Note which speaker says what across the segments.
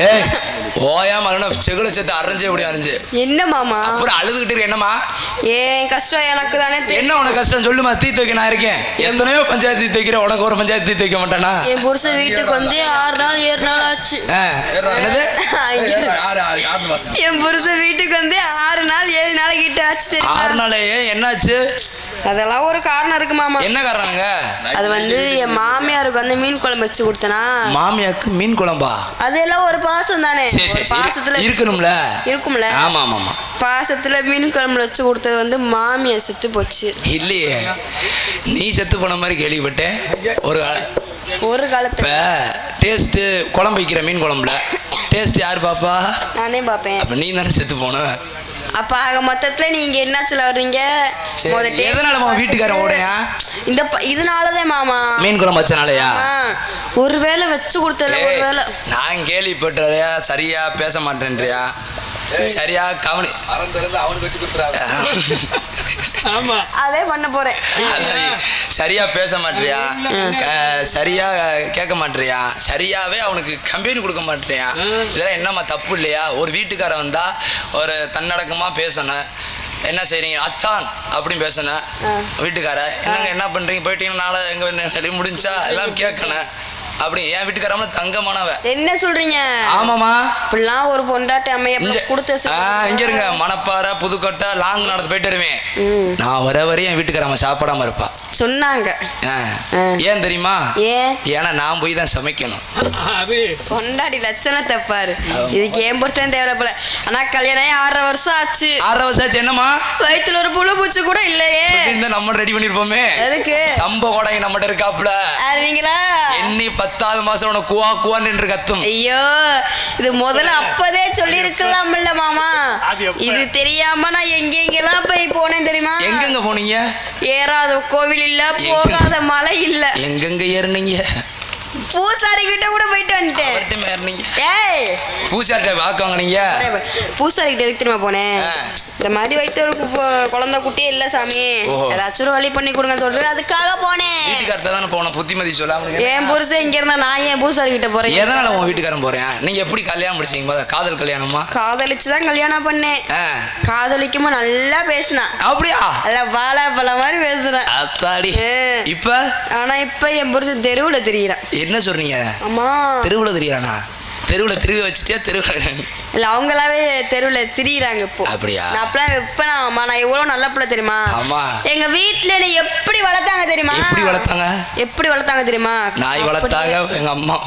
Speaker 1: ஏய் ஓயா மகன செகுல சேர்த்து அரைஞ்சே இப்படி அரைஞ்சு
Speaker 2: என்ன மாமா
Speaker 1: அப்புறம் அழுதுகிட்டு இருக்கு என்னம்மா
Speaker 2: ஏன் கஷ்டம் எனக்கு தானே
Speaker 1: என்ன உனக்கு கஷ்டம் சொல்லுமா தீத்து வைக்க நான் இருக்கேன் எத்தனையோ பஞ்சாயத்து தீத்து வைக்கிறேன் உனக்கு ஒரு பஞ்சாயத்து தீத்து வைக்க மாட்டானா
Speaker 2: என் புருஷன் வீட்டுக்கு வந்து 6 நாள் 7 நாள் ஆச்சு
Speaker 1: என்னது
Speaker 2: என் புருஷன் வீட்டுக்கு வந்து 6 நாள் 7 நாள் கிட்ட ஆச்சு
Speaker 1: 6 நாள் என்னாச்சு
Speaker 2: அதெல்லாம் ஒரு காரணம் இருக்கு மாமா
Speaker 1: என்ன காரணங்க
Speaker 2: அது வந்து என் மாமியாருக்கு வந்து மீன் குழம்பு வச்சு கொடுத்தனா
Speaker 1: மாமியாருக்கு மீன் குழம்பா
Speaker 2: அதெல்லாம் ஒரு பாசம் தானே பாசத்துல
Speaker 1: இருக்கும்ல ஆமா ஆமா ஆமா
Speaker 2: பாசத்துல மீன் குழம்புல வச்சு கொடுத்தது வந்து மாமியா செத்து போச்சு
Speaker 1: இல்லையே நீ செத்து போன மாதிரி கேள்விப்பட்டேன் ஒரு
Speaker 2: காலத்துல
Speaker 1: டேஸ்ட் குழம்பு வைக்கிற மீன் குழம்புல டேஸ்ட் யாரு பாப்பா
Speaker 2: நானே பாப்பேன்
Speaker 1: அப்ப நீ தானே செத்து போன
Speaker 2: அப்ப ஆக மொத்தத்துல நீங்க என்ன சொல்ல வர்றீங்க
Speaker 1: எதனால வீட்டுக்காரன் ஓடையா
Speaker 2: இதனாலதான் மாமா
Speaker 1: மீன் குழம்பு வச்சனாலயா
Speaker 2: ஒருவேளை வச்சு கொடுத்தல ஒருவேளை
Speaker 1: நான் கேள்விப்பட்டறியா சரியா பேச மாட்டேன்றியா சரியா கவனி அவனுக்கு வச்சு கொடுத்துறாங்க
Speaker 3: ஆமா
Speaker 2: அதே பண்ண போறேன்
Speaker 1: சரியா பேச மாட்டியா சரியா கேட்க மாட்டியா சரியாவே அவனுக்கு கம்பெனி கொடுக்க மாட்டியா இதெல்லாம் என்னம்மா தப்பு இல்லையா ஒரு வீட்டுக்காரன் வந்தா ஒரு தன்னடக்கமா பேசணும் என்ன செய்றீங்க அச்சான் அப்படின்னு பேசணும் வீட்டுக்கார என்னங்க என்ன பண்றீங்க போயிட்டீங்கன்னா நாளை எங்க முடிஞ்சா எல்லாம் கேட்கணும் அப்படி என் வீட்டுக்காரம்ல தங்கமானவ என்ன
Speaker 2: சொல்றீங்க
Speaker 1: ஆமாமா
Speaker 2: இப்படிலாம் ஒரு பொண்டாட்டி அமைய கொடுத்து
Speaker 1: இங்க இருங்க மணப்பாறை புதுக்கோட்டை லாங் நடந்து போயிட்டு வருவேன் நான் வர வரையும் என் வீட்டுக்காரம்மா சாப்பிடாம இருப்பா
Speaker 2: சொன்னாங்க
Speaker 1: ஏன் தெரியுமா
Speaker 2: ஏன்னா
Speaker 1: நான் போய் தான் சமைக்கணும்
Speaker 2: பொண்டாடி லட்சணத்தை பாரு இதுக்கு ஏன் புருஷன் தேவை போல ஆனா கல்யாணம் 6 வருஷம் ஆச்சு
Speaker 1: 6 வருஷம் ஆச்சு என்னமா
Speaker 2: வயிற்றுல ஒரு புழு பூச்சி கூட இல்லையே
Speaker 1: நம்ம ரெடி பண்ணிருப்போமே
Speaker 2: எதுக்கு
Speaker 1: சம்ப கூட நம்மகிட்ட இருக்காப்ல
Speaker 2: அறிவீங்களா
Speaker 1: எண்ணி 10வது மாசம் உனக்கு குவா குவான்னு கத்தும்
Speaker 2: ஐயோ இது முதல்ல அப்பதே சொல்லி இருக்கலாம்ல மாமா இது தெரியாம நான் எங்கெங்கெல்லாம் போய் போனேன் தெரியுமா
Speaker 1: எங்கெங்க போனீங்க
Speaker 2: ஏறாத கோவில் இல்ல போகாத மலை இல்ல
Speaker 1: எங்கெங்க ஏறினீங்க
Speaker 2: பூசாரி கிட்ட கூட போயிட்டு வந்துட்டேன் ஏய்
Speaker 1: பூசாரிட்ட வாக்குவாங்க நீங்க
Speaker 2: பூசாரி கிட்ட எதுக்கு தெரியுமா போனேன் இந்த மாதிரி வயிற்று ஒரு குழந்தை குட்டியே இல்ல சாமி ஏதாச்சும் ஒரு வழி பண்ணி கொடுங்கன்னு சொல்லிட்டு அதுக்காக போனேன்
Speaker 1: வீட்டுக்காரத்த தானே போனேன் புத்திமதி சொல்ல
Speaker 2: என் புருஷன் இங்க இருந்தா நான் ஏன் பூசாரி கிட்ட போறேன்
Speaker 1: எதனால உன் வீட்டுக்காரன் போறேன் நீங்க எப்படி கல்யாணம் முடிச்சீங்க காதல் கல்யாணமா
Speaker 2: காதலிச்சுதான் கல்யாணம் பண்ணேன் காதலிக்குமா நல்லா பேசினான்
Speaker 1: அப்படியா
Speaker 2: அல்ல வாழைப்பழ மாதிரி பேசுறேன்
Speaker 1: அத்தாடி இப்ப
Speaker 2: ஆனா இப்ப என் புருஷன் தெருவுல தெரியறான்
Speaker 1: என்ன சொல்றீங்க
Speaker 2: ஆமா
Speaker 1: தெருவுல தெரியறானா தெருவுல திருவி வச்சுட்டியா தெருவுல
Speaker 2: இல்ல அவங்களாவே தெருவுல திரியிறாங்க இப்போ
Speaker 1: அப்படியா
Speaker 2: நான் அப்பலாம் வைப்பேன் நான் எவ்வளவு நல்ல பிள்ளை தெரியுமா
Speaker 1: ஆமா
Speaker 2: எங்க வீட்டுல என்ன எப்படி வளர்த்தாங்க தெரியுமா எப்படி வளர்த்தாங்க தெரியுமா
Speaker 1: நாய் வளர்த்தாங்க எங்க அம்மா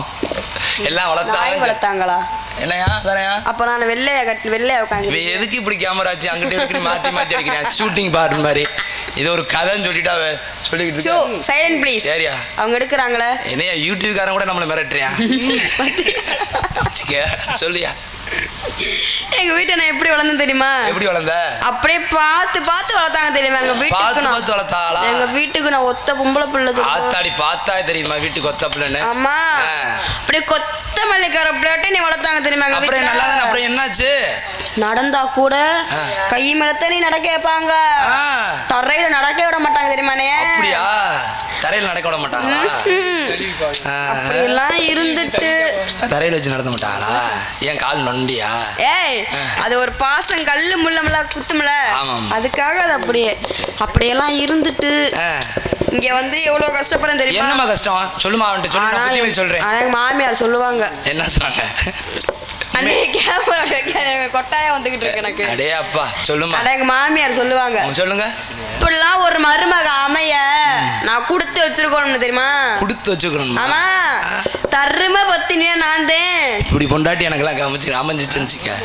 Speaker 1: எல்லாம்
Speaker 2: வளர்த்தாங்களா
Speaker 1: என்னையா தானையா
Speaker 2: அப்ப நான் வெள்ளையா உட்காந்து
Speaker 1: எதுக்கு இப்படி கேமரா ஆச்சு அங்கிட்ட எடுக்கிற மாத்தி அடிக்கிறேன் ஷூட்டிங் பாட்டு மாதிரி இது ஒரு கதைன்னு சொல்லிட்டா சொல்லிக்கிட்டு
Speaker 2: சைலண்ட் ப்ளீஸ்
Speaker 1: சரியா
Speaker 2: அவங்க எடுக்கிறாங்களே
Speaker 1: என்னையா யூடியூப்காரன் கூட நம்மள மிரட்டுறியா சொல்லியா
Speaker 2: எங்க வீட்டை நான் எப்படி வளர்ந்தேன் தெரியுமா
Speaker 1: எப்படி வளர்ந்த
Speaker 2: அப்படியே பார்த்து வளர்த்தாங்க தெரியுமா எங்க வீட்டுக்கு
Speaker 1: பார்த்து வளர்த்தாளா
Speaker 2: எங்க வீட்டுக்கு நான் ஒத்த பொம்பளை பிள்ளை
Speaker 1: ஆத்தாடி பார்த்தா தெரியுமா வீட்டுக்கு ஒத்த பிள்ளைன்னு
Speaker 2: ஆமா அப்படியே கொத்தமல்லி கருப்பிள்ளையோட்ட நீ வளர்த்தாங்க தெரியுமா எங்க
Speaker 1: வீட்டுல நல்லா தானே அப்புறம் என்னாச்சு
Speaker 2: நடந்தா கூட கை மேலத்த நீ நடக்க வைப்பாங்க தரையில நடக்க விட மாட்டாங்க தெரியுமானே
Speaker 1: அப்படியா தரையில நடக்க விட மாட்டாங்களா
Speaker 2: அப்படியெல்லாம் இருந்துட்டு
Speaker 1: தரையில வச்சு நடத்த மாட்டாங்களா ஏன் கால் நொண்டியா
Speaker 2: ஏய் அது ஒரு பாசம் கல்லு முள்ளம்ல குத்தும்ல அதுக்காக அது அப்படியெல்லாம் இருந்துட்டு இங்க வந்து எவ்வளவு கஷ்டப்படுறேன் தெரியுமா
Speaker 1: என்னமா கஷ்டம் சொல்லுமா அவன்கிட்ட சொல்லு நான் புத்தி சொல்றேன்
Speaker 2: ஆனா மாமியார் சொல்லுவாங்க
Speaker 1: என்ன சொன்னாங்க
Speaker 2: கொட்டாயம் வந்துகிட்டு இருக்கு எனக்கு
Speaker 1: அடே அப்பா சொல்லுமா
Speaker 2: எங்க மாமியார் சொல்லுவாங்க
Speaker 1: சொல்லுங்க
Speaker 2: இப்படிலாம் ஒரு மருமக அமைய நான் கொடுத்து வச்சிருக்கணும் தெரியுமா
Speaker 1: கொடுத்து வச்சுக்கணும்
Speaker 2: ஆமா தரும பத்தினியா நான் தான்
Speaker 1: இப்படி பொண்டாட்டி எனக்கு எல்லாம் அமைஞ்சிச்சுன்னு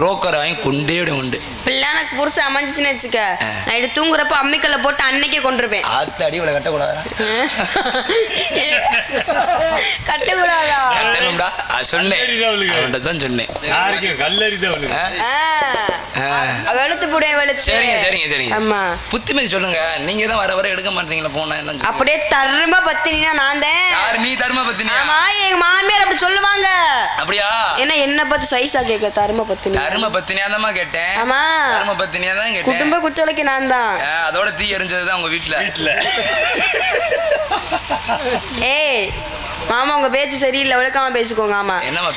Speaker 1: ரோக்கரை வாங்கி கொண்டே உண்டு
Speaker 2: இப்படிலாம் எனக்கு புருஷன் அமைஞ்சிச்சுன்னு வச்சுக்க நைட்டு தூங்குறப்ப அம்மிக்கல்ல போட்டு அன்னைக்கே கொண்டிருப்பேன்
Speaker 1: அடி இவ்வளவு கட்டக்கூடாதா
Speaker 2: கட்டக்கூடாதா
Speaker 1: கட்டணும்டா சொன்னேன் தான் சொன்னேன்
Speaker 2: வெளுத்து போடுவேன் வெளுத்து
Speaker 1: சரிங்க
Speaker 2: ஆமா
Speaker 1: புத்திமதி சொல்லுங்க நீங்க தான் வர எடுக்க மாட்டீங்களா போனா
Speaker 2: அப்படியே தர்ம பத்தினினா நான் தான்
Speaker 1: நீ தர்ம பத்தினியா
Speaker 2: ஆமா எங்க மாமியார் அப்படி சொல்லுவாங்க
Speaker 1: அப்படியா
Speaker 2: என்ன பத்தி சைஸா கேக்க தர்ம
Speaker 1: பத்தினியா தான் கேட்டேன்
Speaker 2: ஆமா
Speaker 1: தர்ம பத்தினியா தான் கேட்டேன்
Speaker 2: குடும்ப குத்துவலைக்கு நான் தான்
Speaker 1: அதோட தீ எரிஞ்சதுதான் உங்க வீட்டுல
Speaker 2: ஏய் மாமா உங்க பேச்சு சரியில்லை, விளக்காம பேசிக்கோங்க. ஆமா
Speaker 1: என்னம்மா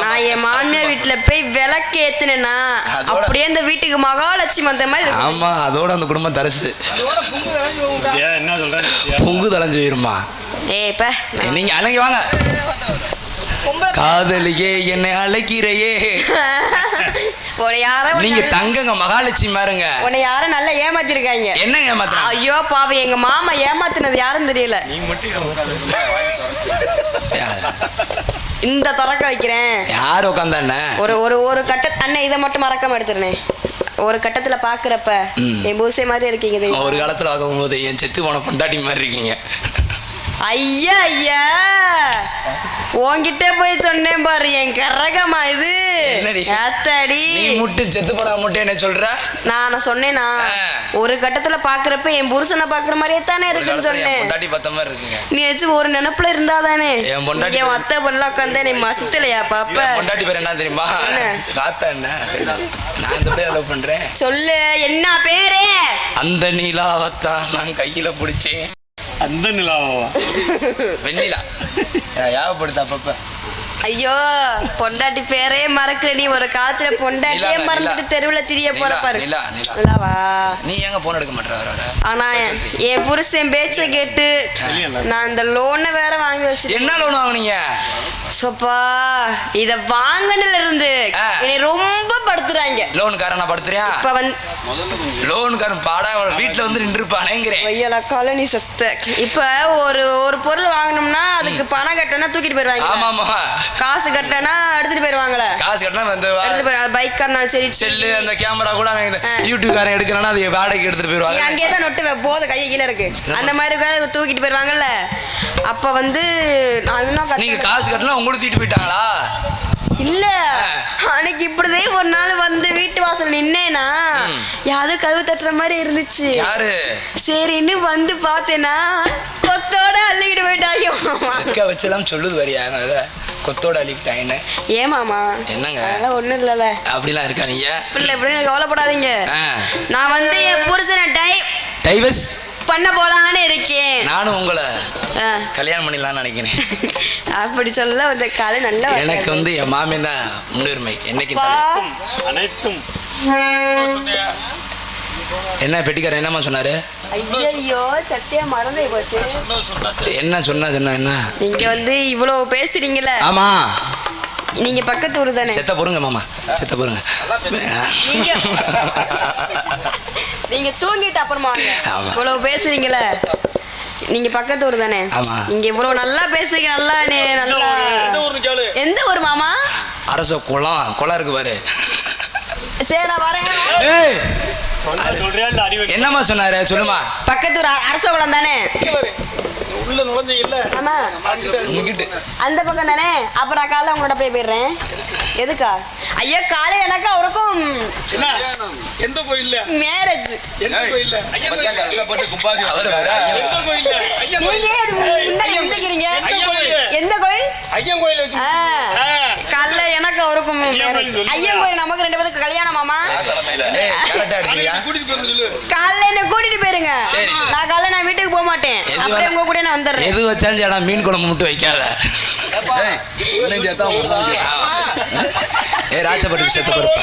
Speaker 2: நான் என் மாமியார் வீட்டுல போய் விளக்கு ஏத்துனேன்னா அப்படியே இந்த வீட்டுக்கு மகாலட்சுமி வந்த மாதிரி இருக்கு.
Speaker 1: ஆமா அதோட அந்த குடும்பம் தரிசு
Speaker 3: என்ன சொல்றேன்
Speaker 1: பொங்கு தலைஞ்சு போயிருமா.
Speaker 2: இப்ப
Speaker 1: நீங்க அழகி வாங்க. காதலியே என்னை அழைக்கிறையே. நீங்க தங்கங்க மகாலட்சுமி மாருங்க.
Speaker 2: உன்னை யாரும் நல்லா ஏமாத்திருக்காங்க.
Speaker 1: என்ன ஏமாத்த?
Speaker 2: ஐயோ பாவி, எங்க மாமா ஏமாத்தினது யாரும் தெரியல.
Speaker 3: நீ மட்டும்
Speaker 2: இந்த திறக்க வைக்கிறேன்.
Speaker 1: யார் உட்காந்தாண்ண?
Speaker 2: ஒரு ஒரு ஒரு கட்ட அண்ணன் இதை மட்டும் மறக்காம எடுத்துருனே. ஒரு கட்டத்துல பாக்குறப்ப என் பூசை மாதிரி இருக்கீங்க.
Speaker 1: ஒரு காலத்துல ஆகும்போது என் செத்து போன பொண்டாட்டி மாதிரி இருக்கீங்க.
Speaker 2: ஐயா ஐயா உன்கிட்ட போய் சொன்னேன் பாரு, என் கரகமா இது அத்தாடி.
Speaker 1: நீ முட்டு செத்து போனா முட்டை என்ன சொல்ற?
Speaker 2: நான் சொன்னேனா ஒரு கட்டத்துல பாக்குறப்ப என் புருஷனை பாக்குற மாதிரியே தானே இருக்குன்னு சொன்னேன்.
Speaker 1: பொண்டாட்டி பார்த்த மாதிரி இருக்குங்க.
Speaker 2: நீ வச்சு ஒரு நினைப்புல இருந்தாதானே.
Speaker 1: என் பொண்டாட்டி
Speaker 2: என் அத்தை பண்ணல உட்காந்து நீ மசித்தலையா பாப்ப?
Speaker 1: பொண்டாட்டி பேர் என்ன தெரியுமா? தாத்தா. என்ன நான் இந்த பேர் லவ் பண்றேன்.
Speaker 2: சொல்லு என்ன பேரு?
Speaker 1: அந்த நிலாவத்தான் நான் கையில பிடிச்சேன்.
Speaker 3: அந்த நிலாவா?
Speaker 1: வெண்ணிலா. யாவப்படுத்த அப்பப்ப.
Speaker 2: ஐயோ பொண்டாட்டி பேரே மறக்கிற நீ. ஒரு காலத்துல பொண்டாட்டியே மறந்துட்டு தெருவுல திரிய போற பாரு. நிலாவா?
Speaker 1: நீ எங்க போன் எடுக்க மாட்டேற?
Speaker 2: ஆனா என் புருஷன் பேச்ச கேட்டு நான் இந்த லோனை வேற வாங்கி வச்சு.
Speaker 1: என்ன லோன் வாங்குனீங்க?
Speaker 2: சோப்பா இத வாங்கினதுல இருந்து என்னை ரொம்ப படுத்துறாங்க.
Speaker 1: லோனுக்காரனா படுத்துறியா?
Speaker 2: இப்ப வந்து
Speaker 1: லோனுக்காரன் பாடா வீட்டுல வந்து நின்று இருப்பானேங்கிறேன்.
Speaker 2: ஐயல காலனி சத்த. இப்ப ஒரு ஒரு பொருள் வாங்கணும்னா அதுக்கு பணம் கட்டனா தூக்கிட்டு போயிருவாங்க.
Speaker 1: ஆமாமா.
Speaker 2: காசு கட்டனா எடுத்துட்டு போயிருவாங்கல.
Speaker 1: காசு கட்டனா வந்து
Speaker 2: எடுத்துட்டு போய் பைக் காரனா சரி
Speaker 1: செல்லு அந்த கேமரா கூட யூடியூப் காரன் எடுக்கறனா அது வாடகைக்கு எடுத்துட்டு போயிருவாங்க.
Speaker 2: அங்கேயே தான் நொட்டு போத கைய கீழ இருக்கு. அந்த மாதிரி தூக்கிட்டு போயிருவாங்கல்ல. அப்ப வந்து நான் இன்னும்
Speaker 1: நீங்க காசு கட்டனா உங்களுக்கு தூக்கிட்டு போயிட்டாங்களா?
Speaker 2: இல்ல அன்னைக்கு இப்படிதே ஒரு நாள் வந்து வீட்டு வாசல் நின்னேனா யாவது கதவு தட்டுற மாதிரி இருந்துச்சு.
Speaker 1: யாரு? சரின்னு
Speaker 2: வந்து பார்த்தேனா கொத்தோட அள்ளிக்கிட்டு போயிட்டாங்க.
Speaker 1: அக்கா வச்செல்லாம் சொல்லுது வரியா கொத்தோட அள்ளிக்கிட்டாங்கன்னு.
Speaker 2: ஏன் மாமா?
Speaker 1: என்னங்க
Speaker 2: அதெல்லாம் ஒண்ணும் இல்லல.
Speaker 1: அப்படிலாம் இருக்கா? நீங்க
Speaker 2: பிள்ளை எப்படி கவலைப்படாதீங்க. நான் வந்து என் புருஷனை டைவர்ஸ் பண்ண போலான்னு இருக்கேன்.
Speaker 1: நானும் உங்களை கல்யாணம் பண்ணிடலாம்னு நினைக்கிறேன்.
Speaker 2: அப்படி சொல்ல அந்த காலை நல்லா.
Speaker 1: எனக்கு வந்து என் மாமியார் தான் முன்னுரிமை. என்னைக்கு
Speaker 3: அனைத்தும்.
Speaker 1: என்ன பெட்டிக்காரர் என்னமா சொன்னாரு?
Speaker 2: ஐயோ சத்தியா மறந்தே போச்சு.
Speaker 1: என்ன சொன்னா என்ன?
Speaker 2: நீங்க வந்து இவ்வளவு பேசுறீங்கல்ல.
Speaker 1: ஆமா.
Speaker 2: நீங்க பக்கத்து ஊரு தானே?
Speaker 1: செத்த போருங்க மாமா, செத்த போருங்க.
Speaker 2: நீங்க தூங்கிட்டு அப்புறமா இவ்வளவு பேசுறீங்கல்ல. நீங்க பக்கத்து ஊர் தானே? நீங்க இவ்வளவு நல்லா பேசுறீங்க. நல்லா எந்த ஊர் மாமா?
Speaker 1: அரச குளம் இருக்கு பாரு.
Speaker 2: சரி நான் வரேன்.
Speaker 1: என்னமா சொன்னாரு சொல்லுமா?
Speaker 2: பக்கத்து ஊர் அரச குளம் தானே?
Speaker 3: உள்ள நுழைஞ்சீங்கல்ல?
Speaker 2: ஆமா. அந்த பக்கம் தானே? அப்ப நான் காலைல உங்களோட போயிடுறேன். எதுக்கா? ஐயா காலை எனக்கு அவருக்கும்
Speaker 3: எந்த கோயில்ல
Speaker 2: மேரேஜ்.
Speaker 3: எந்த கோயில்ல?
Speaker 2: எந்த கோயில்? ஐயன் கோயில். காலைல எனக்கு அவருக்கும் ஐயன் கோயில். நமக்கு 2 பேருக்கு கல்யாணம் மாமா. காலைல என்ன கூட்டிட்டு போயிருங்க. நான் காலைல நான் வீட்டுக்கு போக மாட்டேன். அப்படியே உங்க கூட நான் வந்துடுறேன்.
Speaker 1: எது வச்சாலும் மீன் குழம்பு மட்டும் வைக்காத. ராஜபட்டு செத்து பருப்பா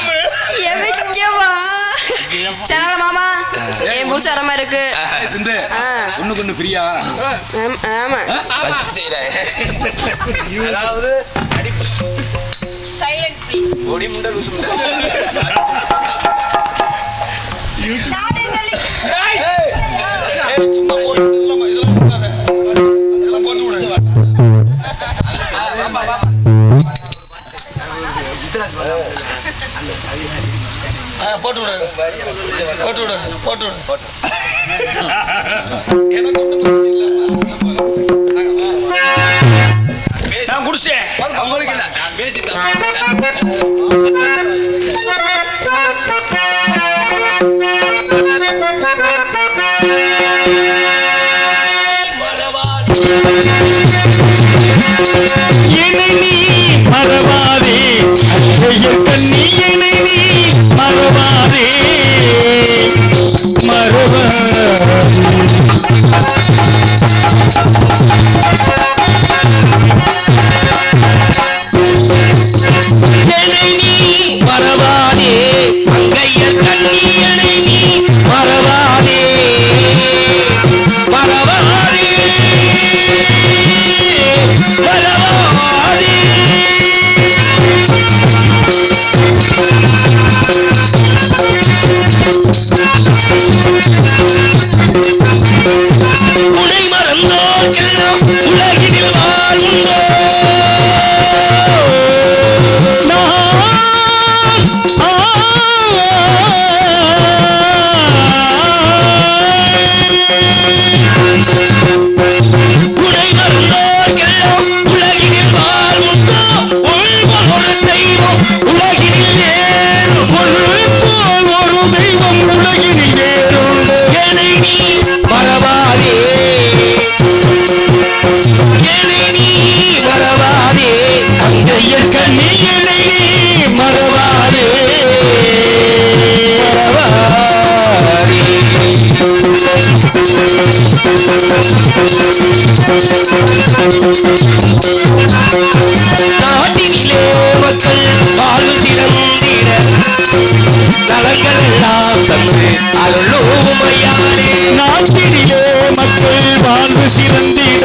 Speaker 2: சேனல மாமா. என் புருஷ அரமா இருக்கு.
Speaker 1: ஒண்ணுக்கு ஃப்ரீயா?
Speaker 2: ஆமா.
Speaker 1: வச்சு செய்றேன். அதாவது
Speaker 2: சைலண்ட் ப்ளீஸ்.
Speaker 1: ஓடி முண்டை லூசு முண்டை.
Speaker 2: நானே சொல்லி
Speaker 3: சும்மா போட்டு இதெல்லாம் போட்டு விடு. போட்டு விடு. போட்டு விடு. போட்டு விடு. நான் குடிச்சேன்.
Speaker 1: அவங்களுக்கு இல்லை, நான் பேசிட்டேன்.
Speaker 4: என்னை நீ மறவாதே, கண்ணி என்னை நீ மறவாதே, மறவாதே. ஒன்று போல் ஒரு தெய்வம் உலகினில் வேறுண்டு. என்னை நீ மறவாதே, என்னை நீ மறவாதே, அங்கையர் கண்ணி என்னை நீ மறவாதே, மறவாதே. நாட்டினிலே மக்கள் வாழ்வு சிறந்திட நலங்கள் எல்லாம் தந்து அருளுமையானே. நாட்டினிலே மக்கள் வாழ்வு சிறந்திட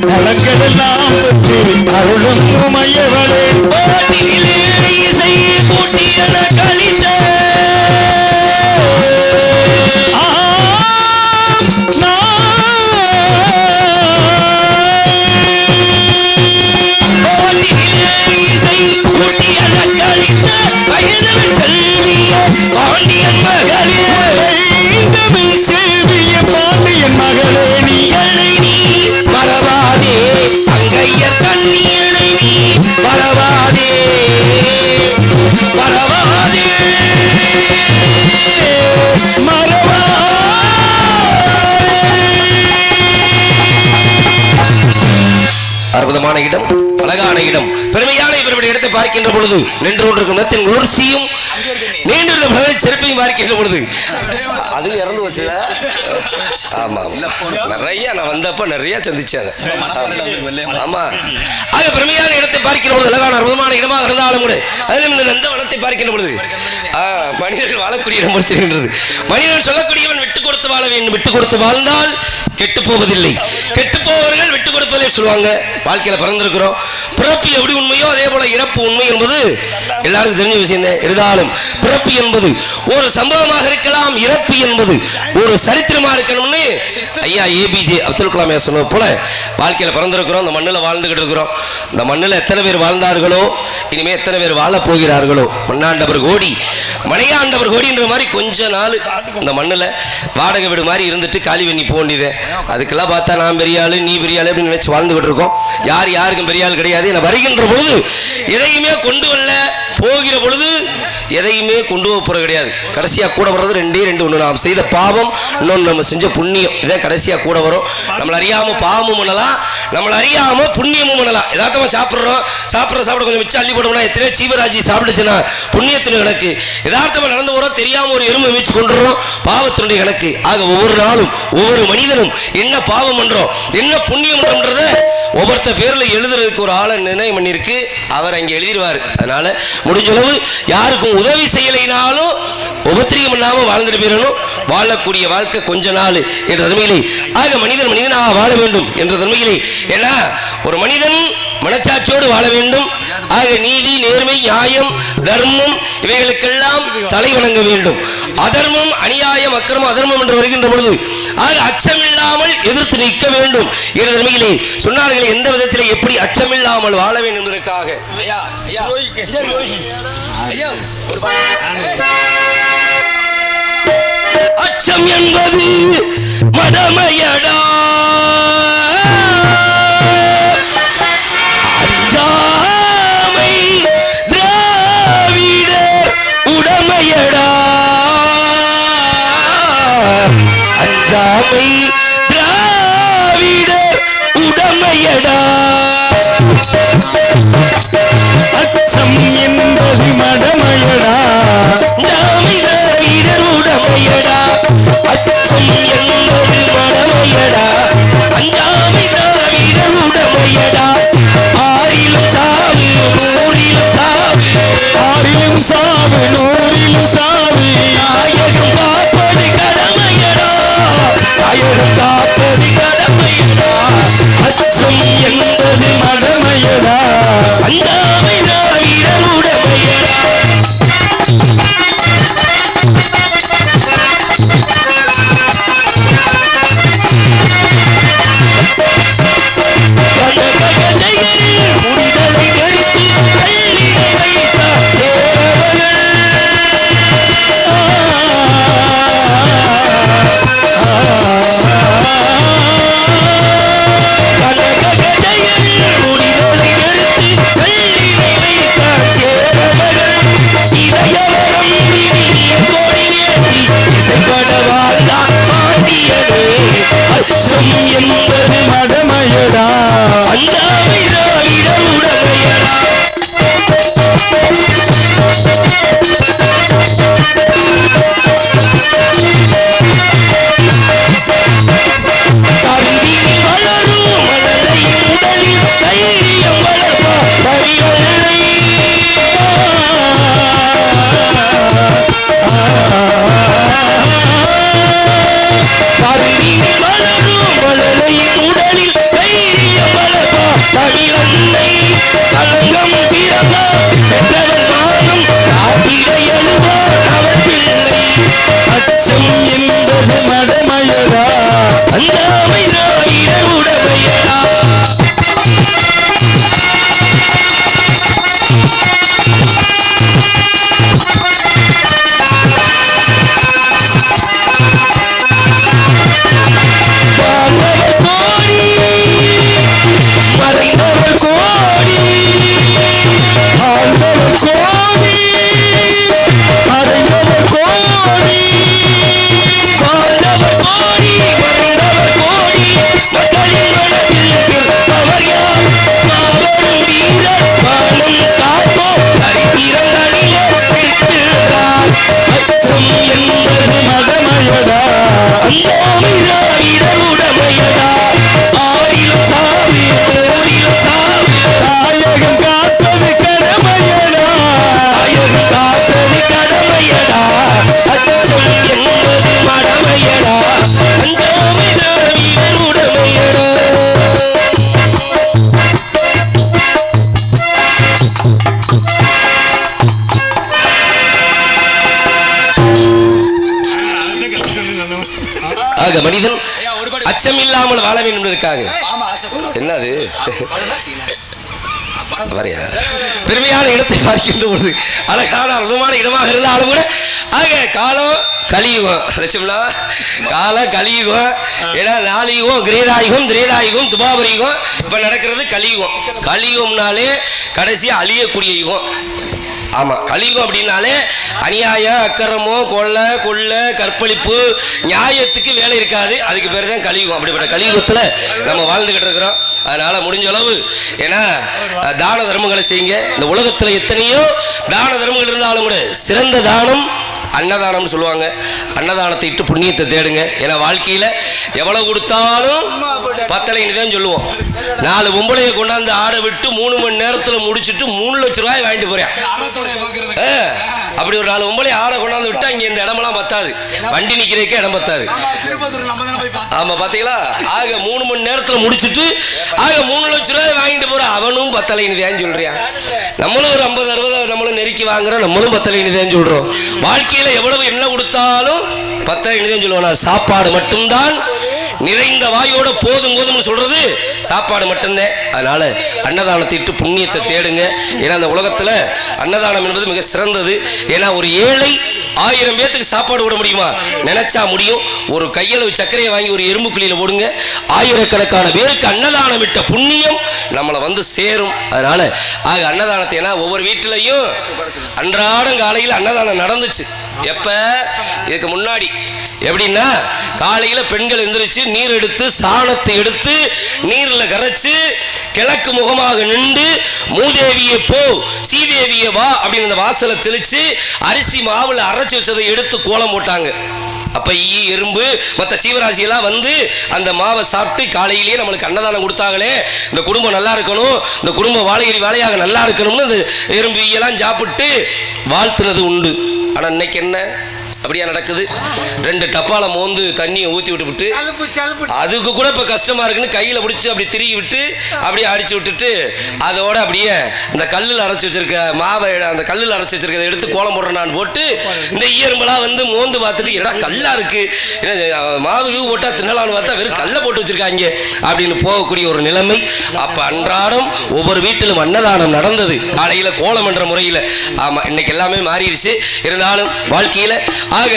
Speaker 4: நலங்கள் எல்லாம் தந்து அருளும் உமையவளே. பாட்டினிலே இசை கூட்டியன கழித்த பாண்டியன் மகளே நீ என்னை நீ மறவாதே, அங்கையர் கண்ணியனை நீ மறவாதே, மறவாதே, அற்புதமான இடம், அழகான இடம், பெருமையான இவருடைய இடத்தை பார்க்கின்ற பொழுது நின்று கொண்டிருக்கும் இடத்தின் உணர்ச்சியும் நீண்டிருந்த சிறப்பையும் பார்க்கின்ற பொழுது அது இறந்து வச்சு. ஆமா நிறைய நான் வந்தப்ப நிறைய சந்திச்சேன். ஆமா ஆக பெருமையான இடத்தை பார்க்கின்ற பொழுது அழகான அற்புதமான இடமாக இருந்தாலும் கூட அதிலும் இந்த நந்த வனத்தை பார்க்கின்ற பொழுது மனிதர்கள் வாழக்கூடிய இடம் தெரிகின்றது. மனிதன் சொல்லக்கூடியவன் விட்டு கொடுத்து வாழ வேண்டும், விட்டு கொடுத்து வாழ்ந்தால் கெட்டு போவதில்லை, கெட்டு போவர்கள் விட்டு கொடுப்பதில்லை சொல்லுவாங்க. வாழ்க்கையில பிறந்திருக்கிறோம், பிறப்பு எப்படி உண்மையோ அதே போல இறப்பு உண்மை என்பது எல்லாருக்கும் தெரிஞ்ச விஷயம் தான். இருந்தாலும் பிறப்பு என்பது ஒரு சம்பவமாக இருக்கலாம், இறப்பு என்பது ஒரு சரித்திரமா இருக்கணும்னு ஐயா APJ அப்துல் கலாம் சொன்ன போல வாழ்க்கையில பிறந்திருக்கிறோம், இந்த மண்ணில் வாழ்ந்துகிட்டு இருக்கிறோம். இந்த மண்ணில் எத்தனை பேர் வாழ்ந்தார்களோ இனிமே எத்தனை பேர் வாழ போகிறார்களோ, மண்ணாண்டவர் கோடி மனையாண்டவர் கோடின்ற மாதிரி கொஞ்ச நாள் இந்த மண்ணில் வாடகை வீடு மாதிரி இருந்துட்டு காலி பண்ணி போக வேண்டியது. அதுக்கெல்லாம் பார்த்தா நான் பெரிய ஆளு நீ பெரிய ஆளு அப்படின்னு நினைச்சு வாழ்ந்துகிட்டு இருக்கோம். யாருக்கும் பெரிய ஆள் கிடையாது. நான் வருகின்ற பொழுது எதையுமே கொண்டு வரல, போகிற பொழுது எதையுமே கொண்டு போறது கிடையாது. கடைசியா கூட வர்றது ரெண்டே ஒன்று, நாம் செய்த பாவம், இன்னொன்று நம்ம செஞ்ச புண்ணியம். இதான் கடைசியா கூட வரும். நம்மள அறியாம பாவமும் பண்ணலாம், நம்மள அறியாம புண்ணியமும் பண்ணலாம். எதார்த்தமா சாப்பிட்ற கொஞ்சம் மிச்சம் அள்ளி போட்டோம்னா எத்தனை ஜீவராஜி சாப்பிடுச்சுன்னா புண்ணியத்தினுடைய கணக்கு. யதார்த்தமா நடந்து போறோம், தெரியாம ஒரு எறும்பை வச்சு கொண்டுறோம், பாவத்தினுடைய கணக்கு. ஆக ஒவ்வொரு நாளும் ஒவ்வொரு மனிதனும் என்ன பாவம் பண்றோம் என்ன புண்ணியம் பண்றத ஒவ்வொருத்த பேர்ல எழுதுறதுக்கு ஒரு ஆளை நிர்ணயம் பண்ணிருக்கு, அவர் அங்கே எழுதிடுவார். அதனால முடிஞ்சளவு யாருக்கும் உதவி செய்யலைனாலும் உபத்திரியம் பண்ணாம வாழ்ந்துட்டு போயிடணும். வாழக்கூடிய வாழ்க்கை கொஞ்ச நாள் என்ற தன்மையிலே ஆக மனிதனாக வாழ வேண்டும் என்ற தன்மையிலே. ஏன்னா ஒரு மனிதன் மனச்சாட்சியோடு வாழ வேண்டும். ஆக நீதி, நேர்மை, நியாயம், தர்மம் இவைகளுக்கெல்லாம் தலை வணங்க வேண்டும். அதர்மம், அநியாயம், அக்கிரமம், அதர்மம் என்று வருகின்ற பொழுது ஆக அச்சமில்லாமல் எதிர்த்து நிற்க வேண்டும் என்ற தன்மையிலே சொன்னார்களே. எந்த விதத்திலே எப்படி அச்சமில்லாமல் வாழ வேண்டும் என்பதற்காக அச்சம் என்பது மடமையடா, அஞ்சாமை திராவிட உடமையடா, அஞ்சாமை திராவிட உடமையடா. அச்சம் என்பது மடமையடா, திராவிடர் உடமையடா, அச்சம் என்பது மடமையடா, அஞ்சாமை ஆக மனிதன் அச்சம் இல்லாமல் வாழ வேண்டும் என்பதற்காக என்னது பெருமையான இடத்தை பார்க்கின்ற பொழுது அழகான அற்புதமான இடமாக இருந்தாலும் கூட ஆக காலம் கலியுகம் லட்சம்னா காலம் கலியுகம் ஏன்னா நாளியுகம் கிரேதாயுகம் திரேதாயுகம் துபாபரியுகம் இப்ப நடக்கிறது கலியுகம் கலியுகம்னாலே கடைசியா அழியக்கூடிய யுகம் ஆமா கலியுகம் அப்படின்னாலே அநியாயம் அக்கிரமோ கொள்ள கற்பழிப்பு நியாயத்துக்கு வேலை இருக்காது அதுக்கு பேர் தான் கலியுகம் அப்படிப்பட்ட கலியுகத்துல நம்ம வாழ்ந்துகிட்டு இருக்கிறோம் அதனால முடிஞ்ச அளவு ஏன்னா தான தர்மங்களை செய்யுங்க இந்த உலகத்துல எத்தனையோ தான தர்மங்கள் இருந்தாலும் கூட சிறந்த தானம் அன்னதானம்னு சொல்லுவாங்க அன்னதானத்தை இட்டு புண்ணியத்தை தேடுங்க ஏன்னா வாழ்க்கையில எவ்வளவு கொடுத்தாலும் பத்தலைன்னு தான் சொல்லுவோம் 4 பொம்பளையை கொண்டாந்து ஆட விட்டு 3 மணி நேரத்துல முடிச்சுட்டு 3 லட்சம் ரூபாய் வாங்கிட்டு போறேன் அப்படி ஒரு 4 பொம்பளை ஆட கொண்டாந்து விட்டா இங்க இந்த இடமெல்லாம் பத்தாது வண்டி நிக்கிறதுக்கே இடம் பத்தாது ஆமா பாத்தீங்களா ஆக 3 மணி நேரத்துல முடிச்சுட்டு ஆக 3 லட்சம் ரூபாய் வாங்கிட்டு போற அவனும் பத்தலைன்னு தான் சொல்றான் நம்மளும் ஒரு 50-60 நம்மளும் நெருக்கி வாங்குறோம் நம்மளும் பத்தலைன்னு தான் சொல்றோம் வாழ்க்கையில எவ்வளவு என்ன கொடுத்தாலும் பத்தலைன்னு தான் சொல்லுவாங்க சாப்பாடு மட்டும்தான் நிறைந்த வாயோட போதும் சொல்றது சாப்பாடு மட்டும்தான் அதனால அன்னதானத்தை இட்டு புண்ணியத்தை தேடுங்க ஏன்னா அந்த உலகத்துல அன்னதானம் என்பது மிக சிறந்தது ஏன்னா ஒரு ஏழை 1000 பேத்துக்கு சாப்பாடு விட முடியுமா நினைச்சா முடியும் ஒரு கையளவு சர்க்கரையை வாங்கி ஒரு எறும்பு குழியில போடுங்க ஆயிரக்கணக்கான பேருக்கு அன்னதானம் விட்ட புண்ணியம் நம்மளை வந்து சேரும் அதனால ஆக அன்னதானத்தை ஏன்னா ஒவ்வொரு வீட்டிலையும் அன்றாடம் காலையில் அன்னதானம் நடந்துச்சு எப்ப இதுக்கு முன்னாடி எப்படின்னா காலையில பெண்கள் எந்திரிச்சு நீர் எடுத்து சாணத்தை எடுத்து நீர்ல கரைச்சு கிழக்கு முகமாக நின்று மூதேவியை போ சீதேவியை வா அப்படின்னு அந்த வாசலை தெளிச்சு அரிசி மாவுல அரைச்சு வச்சதை எடுத்து கோலம் போட்டாங்க அப்ப ஈ எறும்பு மற்ற சீவராசி எல்லாம் வந்து அந்த மாவை சாப்பிட்டு காலையிலேயே நம்மளுக்கு அன்னதானம் கொடுத்தாங்களே இந்த குடும்பம் நல்லா இருக்கணும் இந்த குடும்பம் வாழையடி வாழையாக நல்லா இருக்கணும்னு அந்த எறும்பு ஈயெல்லாம் சாப்பிட்டு வாழ்த்துனது உண்டு ஆனா இன்னைக்கு என்ன அப்படியா நடக்குது 2 டப்பால மோந்து தண்ணியை ஊற்றி விட்டு அதுக்கு கூட இப்போ கஷ்டமா இருக்குன்னு கையில் பிடிச்சி அப்படி திருகி விட்டு அப்படியே அடிச்சு விட்டுட்டு அதோட அப்படியே இந்த கல்லில் அரைச்சி வச்சிருக்க மாவை அந்த கல்லில் அரைச்சி வச்சிருக்கதை எடுத்து கோலம் போடுறேன் நான் போட்டு இந்த ஈயரும்பெல்லாம் வந்து மோந்து பார்த்துட்டு என்னடா கல்லா இருக்கு மாவு போட்டா தின்னலான்னு பார்த்தா வெறும் கல்லை போட்டு வச்சிருக்காங்க அப்படின்னு போகக்கூடிய ஒரு நிலைமை. அப்போ அன்றாடம் ஒவ்வொரு வீட்டிலும் அன்னதானம் நடந்தது காலையில் கோலம் என்ற முறையில். ஆமாம், இன்னைக்கு எல்லாமே மாறிடுச்சு. இருந்தாலும் வாழ்க்கையில் ஆக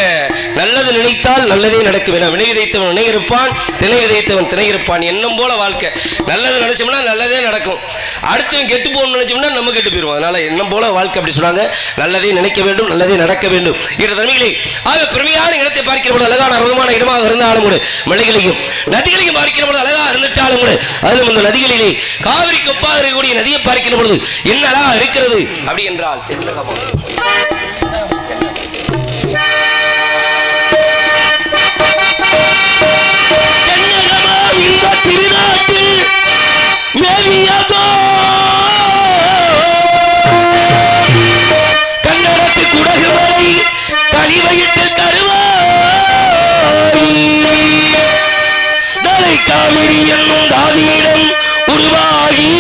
Speaker 4: நல்லது நினைத்தால் நல்லதே நடக்கும். வினை விதைத்தவன் வினை இருப்பான், திணை விதைத்தவன் திணை இருப்பான். எண்ணம் போல வாழ்க்கை. நல்லது நினைச்சோம்னா நல்லதே நடக்கும். அடுத்தவன் கெட்டு போகணும்னு நினைச்சோம்னா நம்ம கெட்டு போயிடுவோம். அதனால எண்ணம் போல வாழ்க்கை அப்படி சொன்னாங்க. நல்லதே நினைக்க வேண்டும், நல்லதே நடக்க வேண்டும் என்ற தன்மைகளை ஆக பெருமையான இடத்தை பார்க்கிற போது அழகான அற்புதமான இடமாக இருந்தாலும் கூட மலைகளையும் நதிகளையும் பார்க்கிற பொழுது அழகாக இருந்துட்டாலும் கூட அதிலும் இந்த நதிகளிலே காவிரி கொப்பாக இருக்கக்கூடிய நதியை பார்க்கிற பொழுது என்ன அழகாக இருக்கிறது அப்படி என்றால் கன்னடத்து குடகுமலை கழிவையிட்டு தலை காவிரி என்னும் தாதியிடம் உருவாகி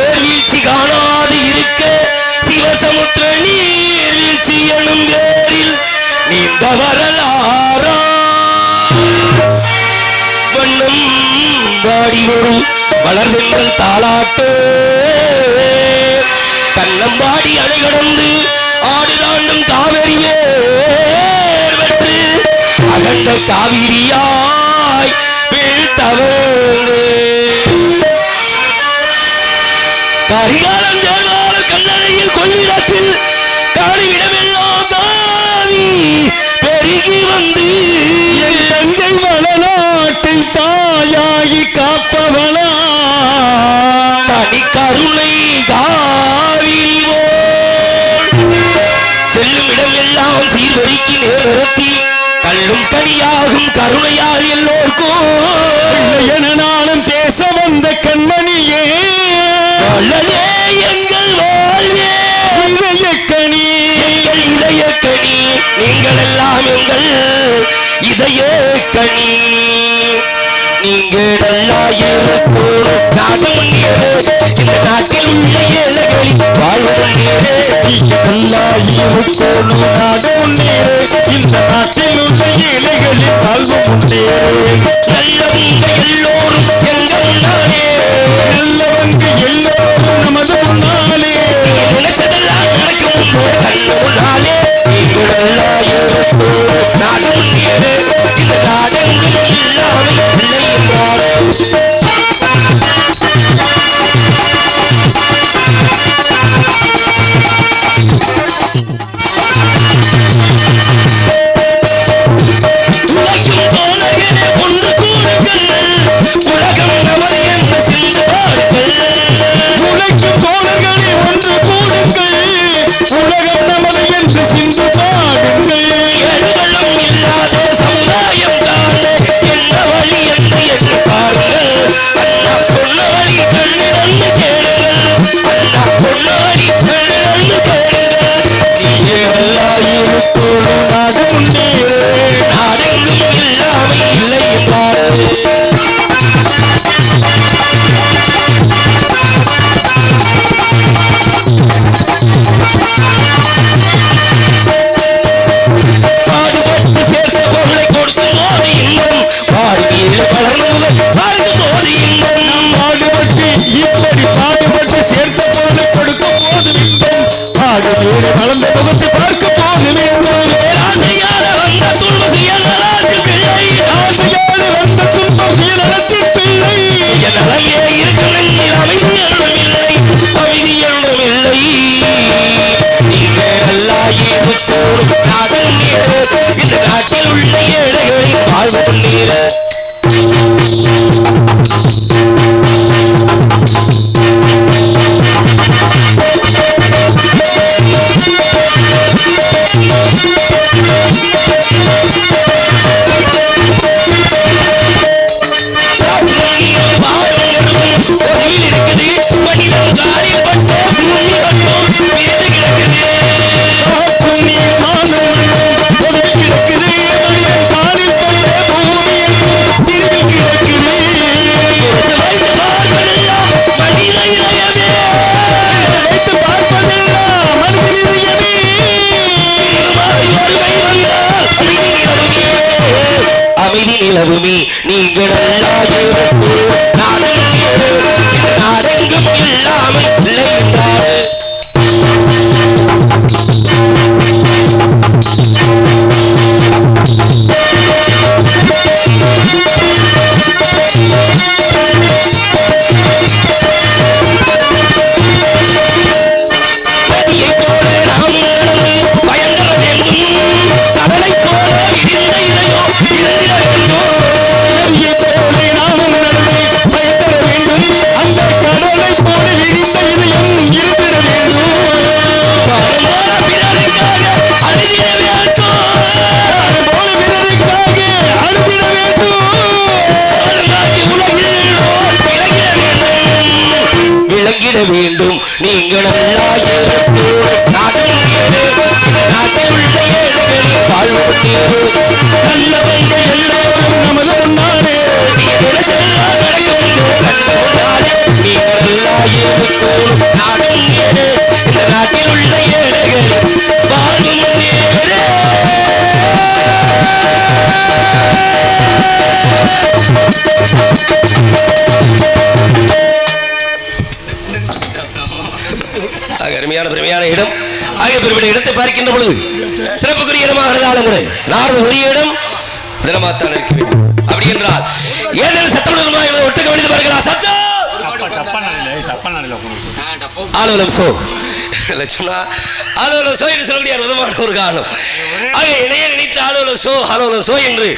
Speaker 4: ஏர்வீழ்ச்சி காணாது இருக்க சிவசமுத்திர நீர்வீழ்ச்சி எனும் பேரில் நீண்ட வரலாறா வண்ணம் வாடி ஒரு வளர்ந்தெங்கள் தாளாட்டு கண்ணம்பாடி அணை கடந்து ஆடு தாண்டும் காவிரியே வெற்று அகண்ட காவிரியாய் வீழ்த்தவளே கரிகாலம் சேர்வால கல்லறையில் கொள்ளிடத்தில் காணிவிடமெல்லாம் தாவி பெருகி வந்து தஞ்சை வளநாட்டை தாயாகி காப்பவளா தனி கருணை காவிரி போல் செல்லும் இடமெல்லாம் சீர்வரிக்கு நேர் நிறுத்தி கல்லும் கனியாகும் கருணையால் எல்லோருக்கும் என நாளும் பேச வந்த கண்மணியே வள்ளலே எங்கள் வாழ்வே இதயக்கனி எங்கள் இதயக்கனி நீங்கள் எல்லாம் எங்கள் இதயக்கனி நீங்கள் எல்லாம் இருக்கும் நாடு முன்னேறு இந்த நாட்டில் உள்ள ஏழைகளின் வாழ்வு முன்னேறு நீங்கள் எல்லாம் இருக்கும் நாடு முன்னேறு இந்த நாட்டில் உள்ள ஏழைகள்
Speaker 3: உண்டே
Speaker 4: நல்லவங்க எல்லோரும் எங்க முன்னாலே
Speaker 3: நல்லவங்க எல்லோரும் நமது முன்னாலே
Speaker 4: நினைச்சதெல்லாம் நடக்கும் கண்ணு முன்னாலே நீங்களெல்லாம் இருப்போம் நாடு முன்னேறு இந்த நாடெங்கும் இல்லாமல் இல்லை என்றார் உழைக்கும் தோழர்களே ஒன்று கூடுங்கள் உலகம் நமது என்று சிந்து பாருங்கள்
Speaker 3: உழைக்கும் தோழர்களே ஒன்று கூடுங்கள் உலகம் நமது என்று சிந்து பாடுங்கள்
Speaker 4: ஏடுகளும் இல்லாத சமுதாயம் தானே என்ன வழி என்று எண்ணி பாருங்கள் அண்ணா பொண்ணு வழி கண்ணிடந்து கேளுங்கள் அண்ணா பொண்ணு வழி கண்ணிடந்து கேளுங்கள் நீங்கள் எல்லாருக்கும்
Speaker 3: நாடு உண்டே
Speaker 4: நாடெங்கும் இல்லாமை இல்லை என்றார்கள் பாடுபட்டு சேர்த்த பொருளை கொடுக்கும் போது இன்பம் வாழ்வியல் வளர்ந்து பார்க்கும் போது இன்பம்
Speaker 3: பாடுபட்டு இப்படி பாடுபட்டு சேர்த்த பொருளை கொடுக்கும் போது இன்பம் பாடு மேலே வளர்ந்த முகத்தை பார்க்கும் போது இன்பம்
Speaker 4: ஆசையால வந்த துன்பம் சுயநலத்தின் பிள்ளை
Speaker 3: ஆசையால் வந்த துன்பம் சுயநலத்தின் பிள்ளை
Speaker 4: சுயநலமே இருக்கும் நெஞ்சில் அமைதி என்றும் இல்லை அமைதி என்றும் இல்லை நீங்கள் எல்லாம் ஏற்றுக்கோரும் நாடும் நீரு இந்த நாட்டில் உள்ள ஏழைகளின் வாழ்வு நீரு அமைதி நிலவுமே நீங்கள் எல்லாம் நாடெங்கும் இல்லாமல் இல்லை என்றார் நதியை போல நாம் நடந்து பயங்கர வேண்டும் கடலை போல விரிந்த இதையோ இழந்திட வேண்டும்
Speaker 3: நதியை போல நாமும் நடந்து பயப்பட வேண்டும் அந்த கடலை போல விரிந்த இதயம் இருந்திட வேண்டும்
Speaker 4: வரும்போல பிறருக்காக அழுதிட வேண்டும்
Speaker 3: போல பிறருக்காக அழுதிட வேண்டும்
Speaker 4: விளங்கிட வேண்டும் நீங்கள் நாட்டில் உள்ள ஏழைகளின் வாழ்வு நல்லவங்க எல்லோரும்
Speaker 3: நமது முன்னாலே
Speaker 4: நினைச்சதெல்லாம் நடக்கும் நீங்கள் எல்லாம் நாடும் இந்த நாட்டில் உள்ள ஏழைகளின் வாழும் அருமையான பெருமையான இடம் ஆகிய பெருமையான இடத்தை பார்க்கின்ற பொழுது சிறப்புக்குரிய இடமாக இருந்தாலும் கூட நாரத உரிய இடம் தினமாத்தான் இருக்க வேண்டும் அப்படி என்றால் ஏதேனும் சத்தமிடுமா ஒட்டு கவனித்து பார்க்கலாம் சத்தம் ஆலோலம் சோ லட்சுமணா ஆலோலம் சோ என்று சொல்லக்கூடிய அற்புதமான ஒரு காரணம் ஆக இணைய நினைத்து ஆலோலம் சோ என்று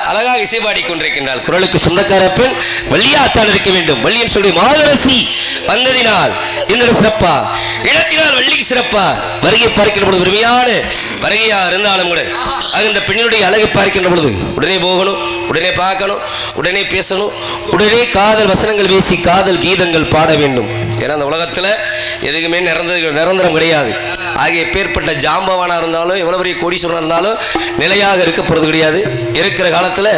Speaker 4: அழகாக இசைப்பாடி கொண்டிருக்கின்றார் குரலுக்கு சொந்தக்கார பெண் வள்ளியாத்தான் இருக்க வேண்டும் வள்ளியின் சொல்லி மாதரசி வந்ததினால் இந்த சிறப்பா இடத்தினால் வள்ளிக்கு சிறப்பா வருகை பார்க்கின்ற பொழுது பெருமையான வருகையா இருந்தாலும் கூட இந்த பெண்ணினுடைய அழகை பார்க்கின்ற பொழுது உடனே போகணும் உடனே பார்க்கணும் உடனே பேசணும் உடனே காதல் வசனங்கள் பேசி காதல் கீதங்கள் பாட வேண்டும் ஏன்னா அந்த உலகத்தில் எதுக்குமே நிரந்தரம் கிடையாது ஆகிய பேர்பட்ட ஜாம்பவானா இருந்தாலும் எவ்வளவு பெரிய கோடீஸ்வரன் இருந்தாலும் நிலையாக இருக்க போறது கிடையாது இருக்கிற காலத்தில்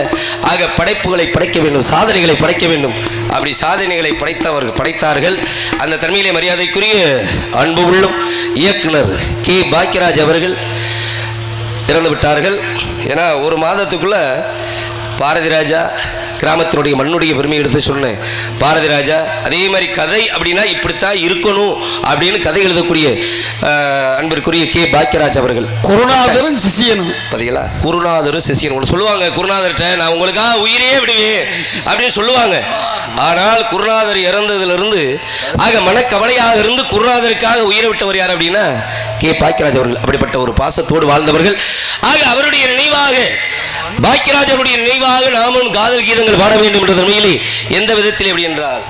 Speaker 4: ஆக படைப்புகளை படைக்க வேண்டும் சாதனைகளை படைக்க வேண்டும் அப்படி சாதனைகளை படைத்தார்கள் அந்த தன்மையிலே மரியாதைக்குரிய அன்பு உள்ளம் இயக்குனர் கே பாக்கியராஜ் அவர்கள் இறந்து விட்டார்கள் ஏன்னா ஒரு மாதத்துக்குள்ள பாரதி ராஜா கிராமத்தினுடைய மண்ணுடைய பெருமை எடுத்து சொன்னேன். பாரதி ராஜா அதே மாதிரி கதை அப்படின்னா இப்படித்தான் இருக்கணும் அப்படின்னு கதை எழுதக்கூடிய அன்பிற்குரிய கே பாக்கியராஜ் அவர்கள்.
Speaker 3: குருநாதரும் சிஷியனும்
Speaker 4: பார்த்தீங்களா? குருநாதரும் சிஷியனும் சொல்லுவாங்க. குருநாதர்கிட்ட நான் உங்களுக்காக உயிரே விடுவேன் அப்படின்னு சொல்லுவாங்க. ஆனால் குருநாதர் இறந்ததிலிருந்து ஆக மனக்கவலையாக இருந்து குருநாதருக்காக உயிரை விட்டவர் யார் அப்படின்னா கே பாக்கியராஜ் அவர்கள். அப்படிப்பட்ட ஒரு பாசத்தோடு வாழ்ந்தவர்கள். ஆக அவருடைய நினைவாக பாக்கியராஜ் அவருடைய நினைவாக நாமும் காதல் கீதங்கள் பாட வேண்டும் என்ற தன்மையிலே எந்த விதத்தில் எப்படி என்றால்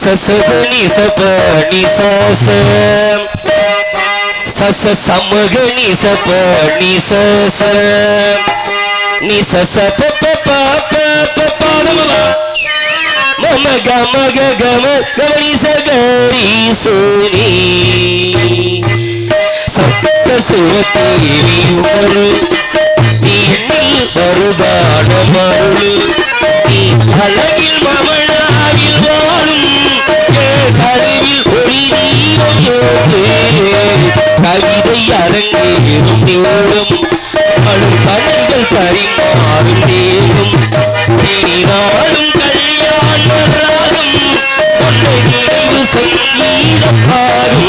Speaker 4: சசகனி சபனி சசம் சச சமகனி சபனி சசம் நீ சச பப்ப பப்ப பப்ப மம கம கம கமனி சகரி சுனி சப்த சுவத்தேவி உமரு நீ எண்ணில் வருதான மருளு நீ அழகில் மமனாவில் வாழும் கருவில் ஒளி தீபம் கவிதை அரங்கேறும் நேரம் அழும் கண்கள் பரிமாறும் நேரம் நாடும் கல்யாண ராகம் உன்னை நினைவு சங்கீதம் பாடும்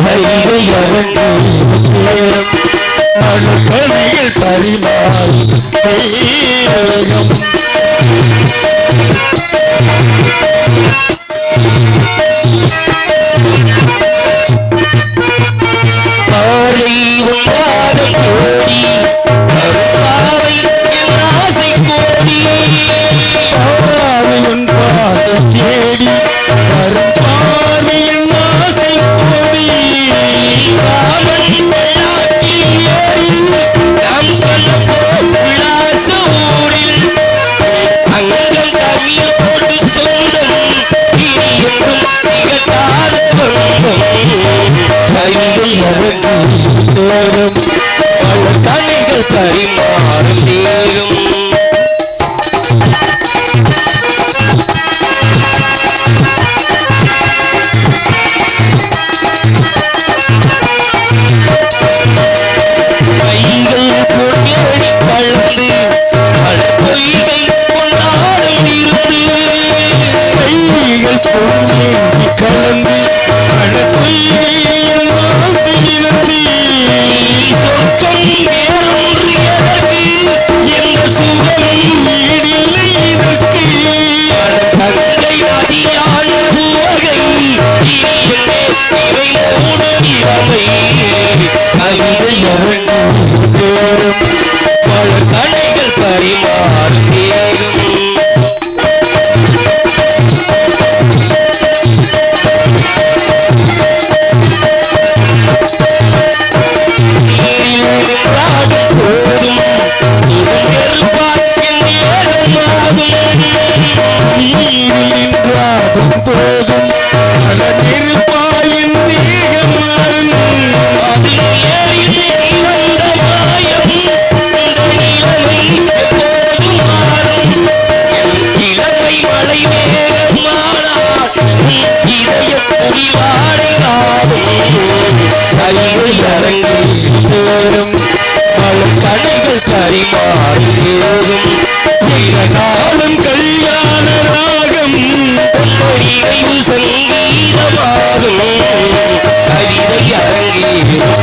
Speaker 4: கவிதை அரங்கேறும் நேரம் அழும் கண்கள் பரிமாறும் நேரம் பாலை உண்டாகும் கோடி பாவை என் ஆசை கோடி பாவை உன் பாதை தேடி வரும் பாவை என் ஆசை கோடி காவல் விளையாட்டில் ஏறி நாம் கொள்ளப்போம் விளாச ஊரில் அங்கம் தமிழ் கொண்டு சொந்தம் இனி என்றும் நிகழ்த்தாத பந்தம் கைதை அரங்கும் தோறும் பல கணிகள் பரிமாறும் நேரும் கைகள் பொன்னேறி கலந்து பல பொய்கை கொண்டாடும் இருந்து கைகள் பொன்னேறி கலந்து பல பொய்கை சொர்க்கம் வேறொன்றியதற்கு எந்த சுகமும் வீடில்லை இதற்கு தங்கை நதியான பூவகை இனி என்னே இவை மூடும் இளமை கவிதை அரங்கும் தோறும் பல கணைகள் பரிமாறும் தேரும் தோறும் பல கடைகள் பரிமாறும் சில நாளும் கல்யாண ராகம் நினைவு சங்கீதமாகும் கவிதை அரங்கேறும்